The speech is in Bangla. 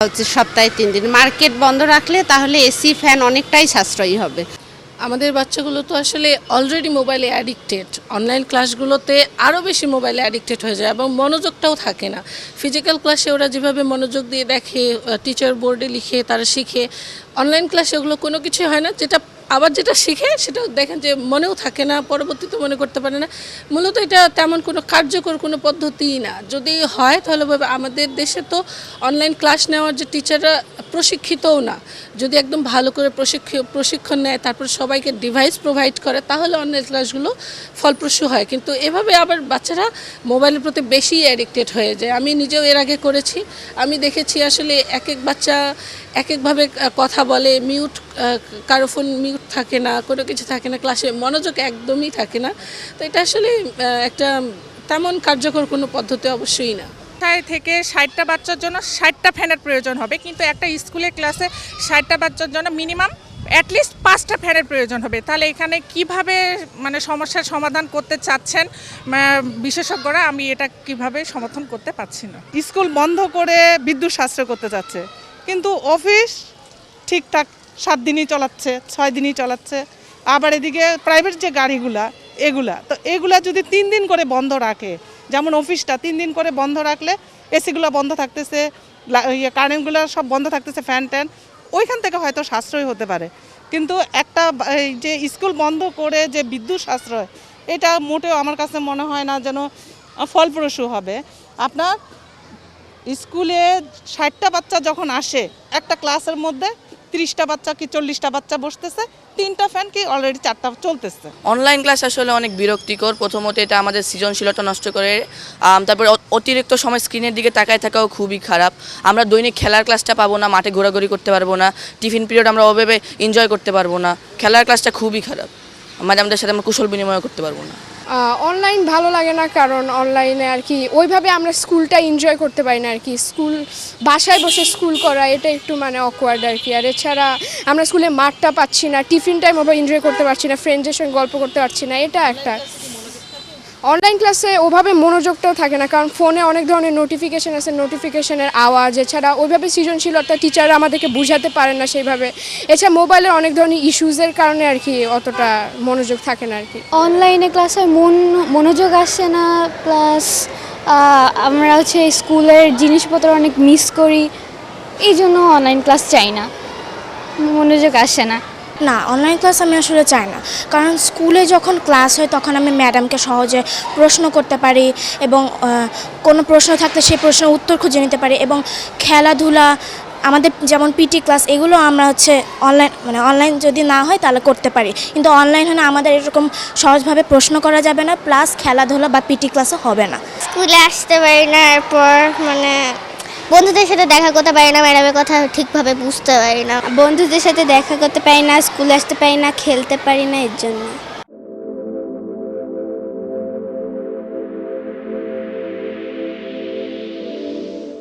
হচ্ছে সপ্তাহে 3 দিন মার্কেট বন্ধ রাখলে তাহলে এসি ফ্যান অনেকটাই সাশ্রয়ী হবে। আমাদের বাচ্চাগুলো তো আসলে অলরেডি মোবাইলে অ্যাডিক্টেড, অনলাইন ক্লাসগুলোতে আরও বেশি মোবাইলে অ্যাডিক্টেড হয়ে যায় এবং মনোযোগটাও থাকে না। ফিজিক্যাল ক্লাসে ওরা যেভাবে মনোযোগ দিয়ে দেখে, টিচার বোর্ডে লিখে তারা শিখে, অনলাইন ক্লাসে ওগুলো কোনো কিছুই হয় না। যেটা শিখে সেটা দেখেন যে মনেও থাকে না, পরবর্তীতে মনে করতে পারে না। মূলত এটা তেমন কোনো কার্যকর কোনো পদ্ধতিই না। যদি হয় তাহলে আমাদের দেশে তো অনলাইন ক্লাস নেওয়ার যে টিচাররা প্রশিক্ষিতও না। যদি একদম ভালো করে প্রশিক্ষণ নেয়, তারপর সবাইকে ডিভাইস প্রোভাইড করে, তাহলে অনলাইন ক্লাসগুলো ফলপ্রসূ হয়। কিন্তু এভাবে আবার বাচ্চারা মোবাইলের প্রতি বেশি অ্যাডিক্টেড হয়ে যায়। আমি নিজেও এর আগে করেছি। আমি দেখেছি আসলে এক এক বাচ্চা এক একভাবে কথা বলে, কারো ফোন মিউট থাকে না, কোনো কিছু থাকে না, ক্লাসে মনোযোগ একদমই থাকে না। তো এটা আসলে একটা তেমন কার্যকর কোনো পদ্ধতি অবশ্যই না। 60 থেকে 60টা বাচ্চার জন্য 60টা ফ্যানের প্রয়োজন হবে, কিন্তু একটা স্কুলের ক্লাসে 60টা বাচ্চার জন্য মিনিমাম অ্যাটলিস্ট 5টা ফ্যানের প্রয়োজন হবে। তাহলে এখানে কিভাবে সমস্যার সমাধান করতে চাচ্ছেন বিশেষজ্ঞরা, আমি এটা কিভাবে সমর্থন করতে পারছি না। স্কুল বন্ধ করে বিদ্যুৎ সাশ্রয় করতে চাচ্ছে, কিন্তু অফিস ঠিকঠাক 7 দিনই চালাচ্ছে, 6 দিনই চালাচ্ছে। আবার এদিকে প্রাইভেট যে এগুলা যদি 3 দিন করে বন্ধ রাখে, যেমন অফিসটা 3 দিন করে বন্ধ রাখলে এসিগুলো বন্ধ থাকতেছে, কারেন্টগুলো সব বন্ধ থাকতেছে, ফ্যান ট্যান, ওইখান থেকে হয়তো সাশ্রয় হতে পারে। কিন্তু একটা যে স্কুল বন্ধ করে যে বিদ্যুৎ সাশ্রয়, এটা মোটেও আমার কাছে মনে হয় না যেন ফলপ্রসূ হবে। আপনার স্কুলে 60টা বাচ্চা যখন আসে, একটা ক্লাসের মধ্যে 30টা বাচ্চা কি 40টা বাচ্চা বসতেছে, 3টা ফ্যান কি অলরেডি 4টা চলতেছে। অনলাইন ক্লাস আসলে অনেক বিরক্তিকর। প্রথমত এটা আমাদের সৃজনশীলতা নষ্ট করে, তারপর অতিরিক্ত সময় স্ক্রিনের দিকে তাকায় থাকাও খুবই খারাপ। আমরা দৈনিক খেলার ক্লাসটা পাবো না, মাঠে ঘোরাঘুরি করতে পারবো না, টিফিন পিরিয়ড আমরা ওভাবে এনজয় করতে পারবো না। খেলার ক্লাসটা খুবই খারাপ, ম্যাডামদের সাথে আমরা কুশল বিনিময় করতে পারবো না। অনলাইন ভালো লাগে না, কারণ অনলাইনে আর কি ওইভাবে আমরা স্কুলটা এনজয় করতে পারি না আর কি। বাসায় বসে স্কুল করা এটা একটু অকওয়ার্ড আর কি। আর এছাড়া আমরা স্কুলে মাঠটা পাচ্ছি না, টিফিন টাইম ওভাবে এনজয় করতে পারছি না, ফ্রেন্ডসদের সঙ্গে গল্প করতে পারছি না, এটা একটা। অনলাইন ক্লাসে ওভাবে মনোযোগটাও থাকে না, কারণ ফোনে অনেক ধরনের নোটিফিকেশান আছে, নোটিফিকেশানের আওয়াজ, এছাড়া ওইভাবে সৃজনশীলতা টিচাররা আমাদেরকে বুঝাতে পারেন না সেইভাবে। এছাড়া মোবাইলের অনেক ধরনের ইস্যুজের কারণে আর কি অতটা মনোযোগ থাকে না আর কি। অনলাইনে ক্লাসে মনোযোগ আসে না, প্লাস আমরা স্কুলের জিনিসপত্র অনেক মিস করি, এই জন্য অনলাইন ক্লাস চাই না, মনোযোগ আসে না। না, অনলাইন ক্লাস আমি আসলে চাই না, কারণ স্কুলে যখন ক্লাস হয় তখন আমি ম্যাডামকে সহজে প্রশ্ন করতে পারি এবং কোনো প্রশ্ন থাকলে সেই প্রশ্নের উত্তর খুঁজে নিতে পারি, এবং খেলাধুলা আমাদের যেমন পিটি ক্লাস এগুলো আমরা অনলাইন যদি না হয় তাহলে করতে পারি। কিন্তু অনলাইন হলে আমাদের এরকম সহজভাবে প্রশ্ন করা যাবে না, প্লাস খেলাধুলা বা পিটি ক্লাসও হবে না। স্কুলে আসতে পারি না, এরপর বন্ধুদের সাথে দেখা করতে পারি না, ম্যাডামের কথা ঠিকভাবে বুঝতে পারি না, বন্ধুদের সাথে দেখা করতে পারি না, স্কুলে আসতে পারি না, খেলতে পারি না, এর জন্য।